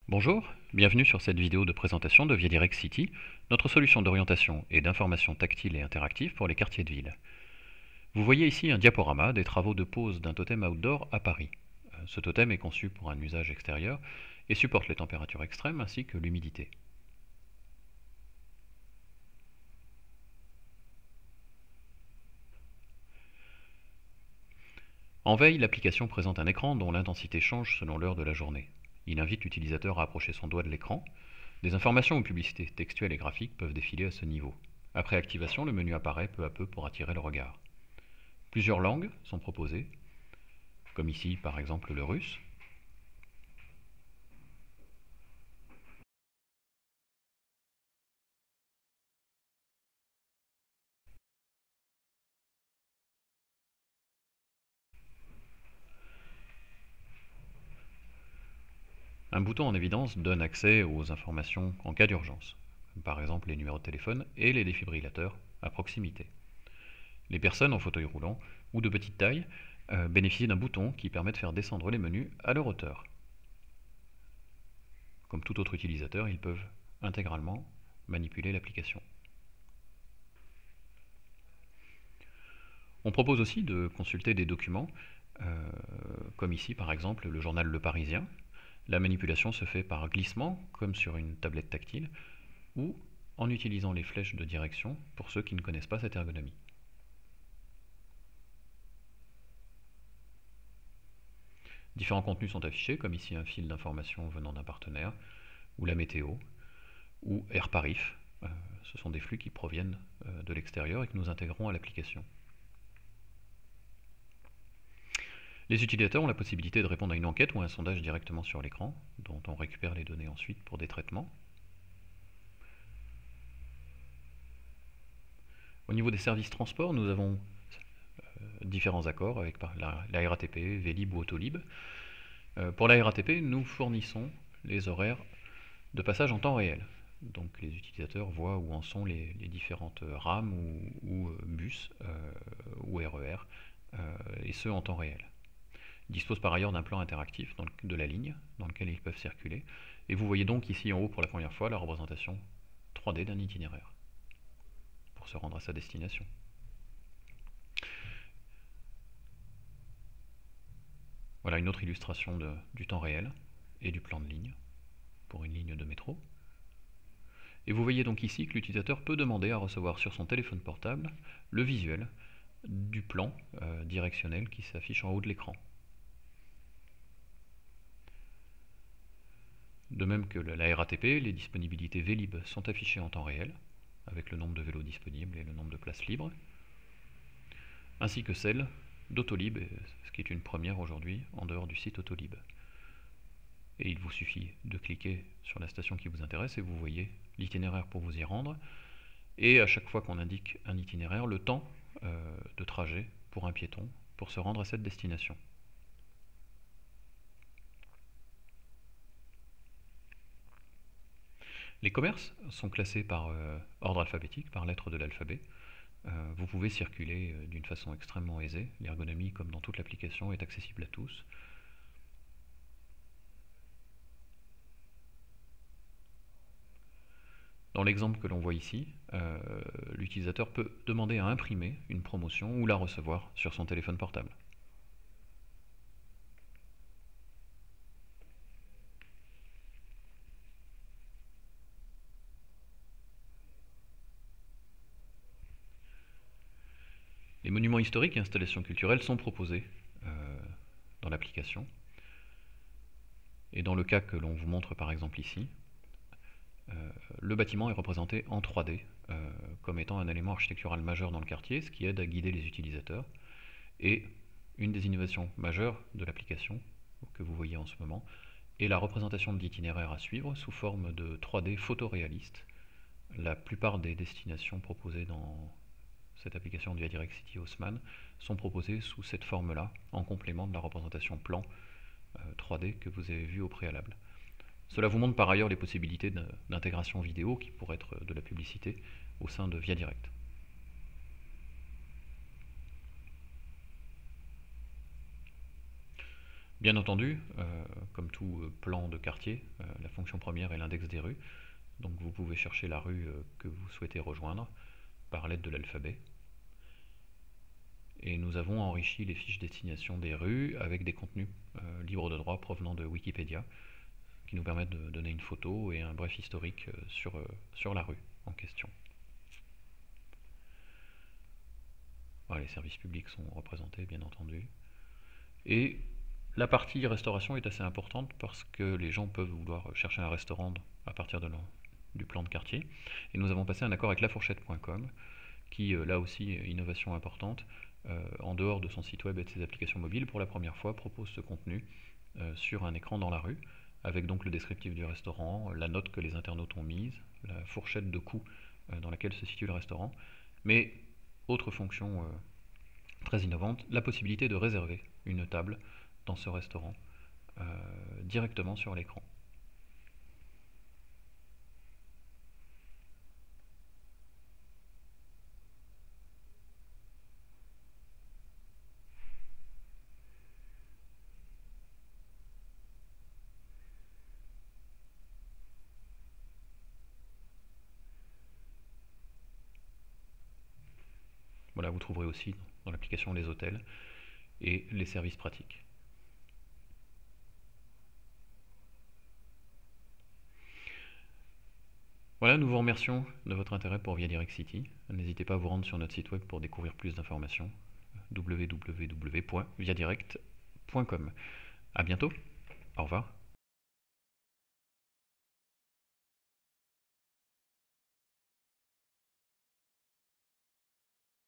Bonjour, bienvenue sur cette vidéo de présentation de ViaDirect City, notre solution d'orientation et d'information tactile et interactive pour les quartiers de ville. Vous voyez ici un diaporama des travaux de pose d'un totem outdoor à Paris. Ce totem est conçu pour un usage extérieur et supporte les températures extrêmes ainsi que l'humidité. En veille, l'application présente un écran dont l'intensité change selon l'heure de la journée. Il invite l'utilisateur à approcher son doigt de l'écran. Des informations ou publicités textuelles et graphiques peuvent défiler à ce niveau. Après activation, le menu apparaît peu à peu pour attirer le regard. Plusieurs langues sont proposées, comme ici par exemple le russe. Un bouton en évidence donne accès aux informations en cas d'urgence, comme par exemple les numéros de téléphone et les défibrillateurs à proximité. Les personnes en fauteuil roulant ou de petite taille bénéficient d'un bouton qui permet de faire descendre les menus à leur hauteur. Comme tout autre utilisateur, ils peuvent intégralement manipuler l'application. On propose aussi de consulter des documents, comme ici par exemple le journal Le Parisien. La manipulation se fait par glissement, comme sur une tablette tactile, ou en utilisant les flèches de direction pour ceux qui ne connaissent pas cette ergonomie. Différents contenus sont affichés, comme ici un fil d'information venant d'un partenaire, ou la météo, ou AirParif. Ce sont des flux qui proviennent de l'extérieur et que nous intégrons à l'application. Les utilisateurs ont la possibilité de répondre à une enquête ou à un sondage directement sur l'écran, dont on récupère les données ensuite pour des traitements. Au niveau des services transport, nous avons différents accords avec la RATP, Vélib ou Autolib. Pour la RATP, nous fournissons les horaires de passage en temps réel. Donc les utilisateurs voient où en sont les différentes rames ou bus ou RER, et ce en temps réel. Ils disposent par ailleurs d'un plan interactif de la ligne dans lequel ils peuvent circuler. Et vous voyez donc ici en haut pour la première fois la représentation 3D d'un itinéraire pour se rendre à sa destination. Voilà une autre illustration du temps réel et du plan de ligne pour une ligne de métro. Et vous voyez donc ici que l'utilisateur peut demander à recevoir sur son téléphone portable le visuel du plan directionnel qui s'affiche en haut de l'écran. De même que la RATP, les disponibilités Vélib sont affichées en temps réel, avec le nombre de vélos disponibles et le nombre de places libres, ainsi que celles d'Autolib, ce qui est une première aujourd'hui en dehors du site Autolib. Et il vous suffit de cliquer sur la station qui vous intéresse et vous voyez l'itinéraire pour vous y rendre, et à chaque fois qu'on indique un itinéraire, le temps de trajet pour un piéton pour se rendre à cette destination. Les commerces sont classés par ordre alphabétique, par lettre de l'alphabet. Vous pouvez circuler d'une façon extrêmement aisée. L'ergonomie, comme dans toute l'application, est accessible à tous. Dans l'exemple que l'on voit ici, l'utilisateur peut demander à imprimer une promotion ou la recevoir sur son téléphone portable. Les monuments historiques et installations culturelles sont proposés dans l'application. Et dans le cas que l'on vous montre par exemple ici, le bâtiment est représenté en 3D comme étant un élément architectural majeur dans le quartier, ce qui aide à guider les utilisateurs. Et une des innovations majeures de l'application que vous voyez en ce moment est la représentation d'itinéraires à suivre sous forme de 3D photoréaliste. La plupart des destinations proposées dans cette application de ViaDirect City Haussmann sont proposées sous cette forme-là, en complément de la représentation plan 3D que vous avez vue au préalable. Cela vous montre par ailleurs les possibilités d'intégration vidéo qui pourraient être de la publicité au sein de ViaDirect. Bien entendu, comme tout plan de quartier, la fonction première est l'index des rues. Donc vous pouvez chercher la rue que vous souhaitez rejoindre par l'aide de l'alphabet. Et nous avons enrichi les fiches destination des rues avec des contenus libres de droit provenant de Wikipédia, qui nous permettent de donner une photo et un bref historique sur la rue en question. Voilà, les services publics sont représentés, bien entendu. Et la partie restauration est assez importante parce que les gens peuvent vouloir chercher un restaurant à partir du plan de quartier. Et nous avons passé un accord avec lafourchette.com qui, là aussi, innovation importante, en dehors de son site web et de ses applications mobiles, pour la première fois propose ce contenu sur un écran dans la rue, avec donc le descriptif du restaurant, la note que les internautes ont mise, la fourchette de coût dans laquelle se situe le restaurant, mais autre fonction très innovante, la possibilité de réserver une table dans ce restaurant directement sur l'écran. Voilà, vous trouverez aussi dans l'application les hôtels et les services pratiques. Voilà, nous vous remercions de votre intérêt pour Via Direct City. N'hésitez pas à vous rendre sur notre site web pour découvrir plus d'informations. www.viadirect.com. A bientôt, au revoir.